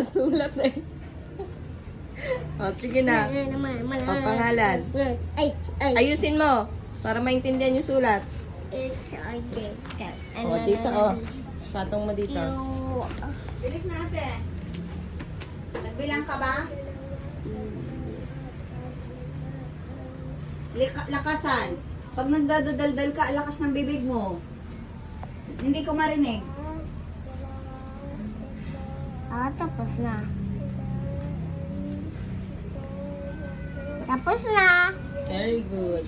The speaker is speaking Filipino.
nasulat eh. O, sige na. O, pangalan. Ayusin mo. Para maintindihan yung sulat. O, dito o. Patong mo dito. Bilis natin. Nagbilang ka ba? Lakasan. Pag nagdadaldal ka, lakas ng bibig mo. Hindi ko marinig. Tapos na. Tapos na. Very good.